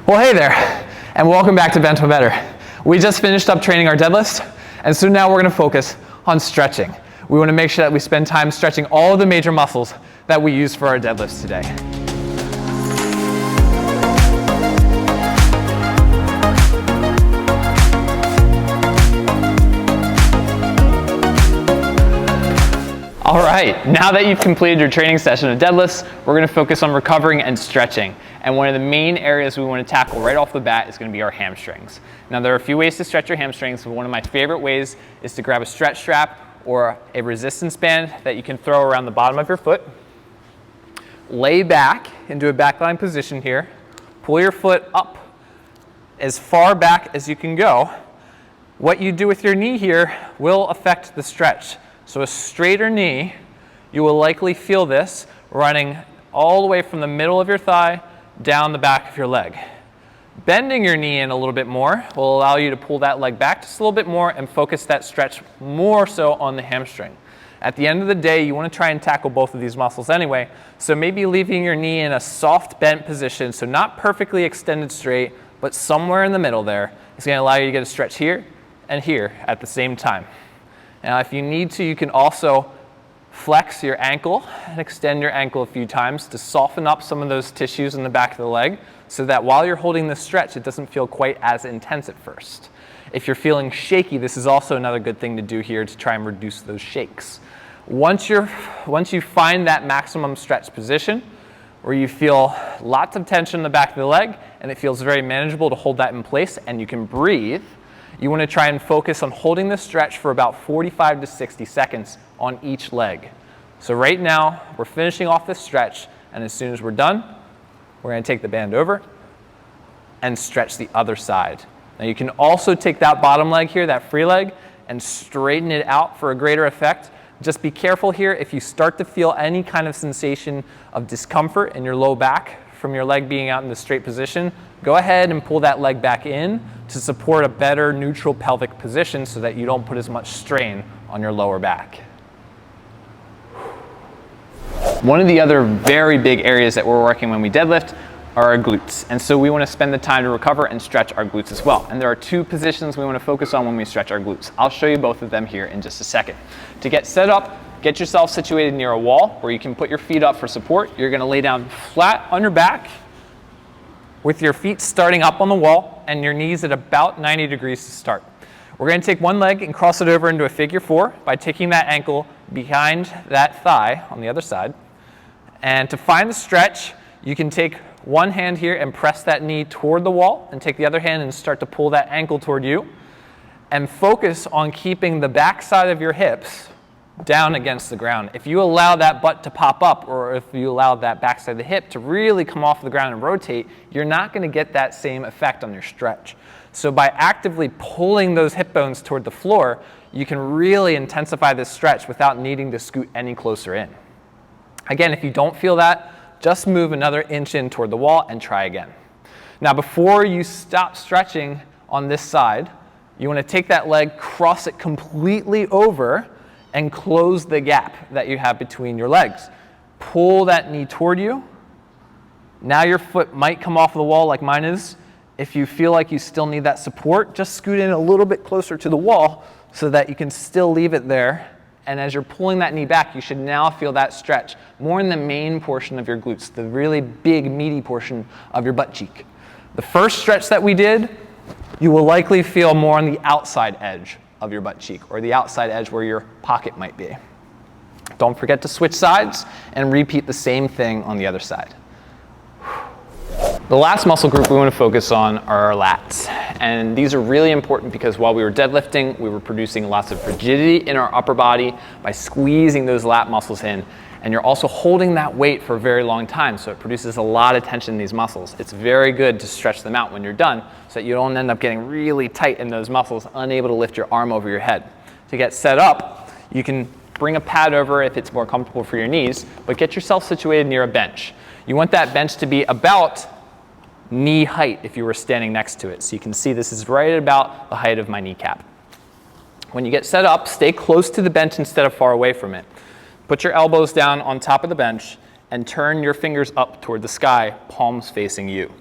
Well, hey there, and welcome back to Bento Better. We just finished up training our deadlifts, and so now we're going to focus on stretching. We want to make sure that we spend time stretching all of the major muscles that we use for our deadlifts today. All right, now that you've completed your training session of deadlifts, we're going to focus on recovering and stretching. And one of the main areas we want to tackle right off the bat is going to be our hamstrings. Now, there are a few ways to stretch your hamstrings, but one of my favorite ways is to grab a stretch strap or a resistance band that you can throw around the bottom of your foot. Lay back into a backline position here. Pull your foot up as far back as you can go. What you do with your knee here will affect the stretch. So a straighter knee, you will likely feel this running all the way from the middle of your thigh down the back of your leg. Bending your knee in a little bit more will allow you to pull that leg back just a little bit more and focus that stretch more so on the hamstring. At the end of the day, you want to try and tackle both of these muscles anyway, so maybe leaving your knee in a soft bent position, so not perfectly extended straight, but somewhere in the middle there, is going to allow you to get a stretch here and here at the same time. Now, if you need to, you can also flex your ankle and extend your ankle a few times to soften up some of those tissues in the back of the leg so that while you're holding the stretch, it doesn't feel quite as intense at first. If you're feeling shaky, this is also another good thing to do here to try and reduce those shakes. Once you find that maximum stretch position where you feel lots of tension in the back of the leg and it feels very manageable to hold that in place and you can breathe, you want to try and focus on holding the stretch for about 45 to 60 seconds on each leg. So right now, we're finishing off this stretch, and as soon as we're done, we're going to take the band over and stretch the other side. Now you can also take that bottom leg here, that free leg, and straighten it out for a greater effect. Just be careful here. If you start to feel any kind of sensation of discomfort in your low back from your leg being out in the straight position, go ahead and pull that leg back in to support a better neutral pelvic position so that you don't put as much strain on your lower back. One of the other very big areas that we're working when we deadlift are our glutes. And so we want to spend the time to recover and stretch our glutes as well. And there are two positions we want to focus on when we stretch our glutes. I'll show you both of them here in just a second. To get set up, get yourself situated near a wall where you can put your feet up for support. You're going to lay down flat on your back with your feet starting up on the wall and your knees at about 90 degrees to start. We're going to take one leg and cross it over into a figure four by taking that ankle behind that thigh on the other side. And to find the stretch, you can take one hand here and press that knee toward the wall and take the other hand and start to pull that ankle toward you. And focus on keeping the back side of your hips down against the ground. If you allow that butt to pop up or if you allow that backside of the hip to really come off the ground and rotate, you're not going to get that same effect on your stretch. So by actively pulling those hip bones toward the floor, you can really intensify this stretch without needing to scoot any closer in. Again, if you don't feel that, just move another inch in toward the wall and try again. Now, before you stop stretching on this side, you want to take that leg, cross it completely over, and close the gap that you have between your legs. Pull that knee toward you. Now your foot might come off the wall like mine is. If you feel like you still need that support, just scoot in a little bit closer to the wall so that you can still leave it there. And as you're pulling that knee back, you should now feel that stretch more in the main portion of your glutes, the really big, meaty portion of your butt cheek. The first stretch that we did, you will likely feel more on the outside edge of your butt cheek or the outside edge where your pocket might be. Don't forget to switch sides and repeat the same thing on the other side. The last muscle group we want to focus on are our lats. And these are really important because while we were deadlifting, we were producing lots of rigidity in our upper body by squeezing those lat muscles in. And you're also holding that weight for a very long time, so it produces a lot of tension in these muscles. It's very good to stretch them out when you're done so that you don't end up getting really tight in those muscles, unable to lift your arm over your head. To get set up, you can bring a pad over if it's more comfortable for your knees, but get yourself situated near a bench. You want that bench to be about knee height if you were standing next to it. So you can see this is right at about the height of my kneecap. When you get set up, stay close to the bench instead of far away from it. Put your elbows down on top of the bench and turn your fingers up toward the sky, palms facing you.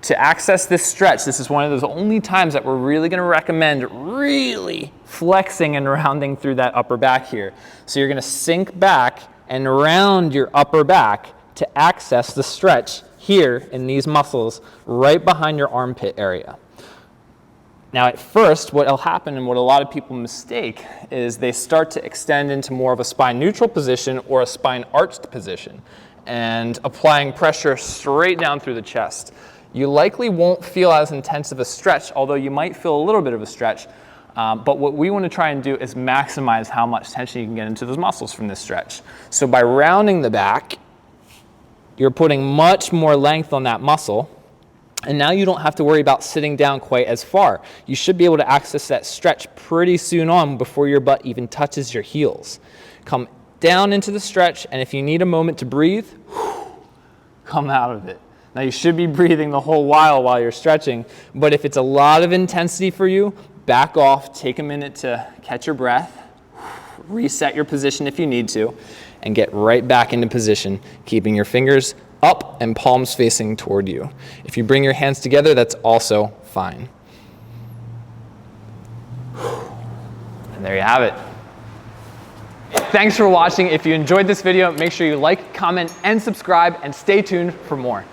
To access this stretch, this is one of those only times that we're really gonna recommend really flexing and rounding through that upper back here. So you're gonna sink back and round your upper back to access the stretch here in these muscles right behind your armpit area. Now at first, what will happen and what a lot of people mistake is they start to extend into more of a spine neutral position or a spine arched position and applying pressure straight down through the chest. You likely won't feel as intense of a stretch, although you might feel a little bit of a stretch. But what we want to try and do is maximize how much tension you can get into those muscles from this stretch. So by rounding the back, you're putting much more length on that muscle. And now you don't have to worry about sitting down quite as far. You should be able to access that stretch pretty soon on before your butt even touches your heels. Come down into the stretch, and if you need a moment to breathe, come out of it. Now you should be breathing the whole while you're stretching, but if it's a lot of intensity for you, back off, take a minute to catch your breath, reset your position if you need to, and get right back into position, keeping your fingers up and palms facing toward you. If you bring your hands together, that's also fine. And there you have it. Thanks for watching. If you enjoyed this video, make sure you like, comment, and subscribe, and stay tuned for more.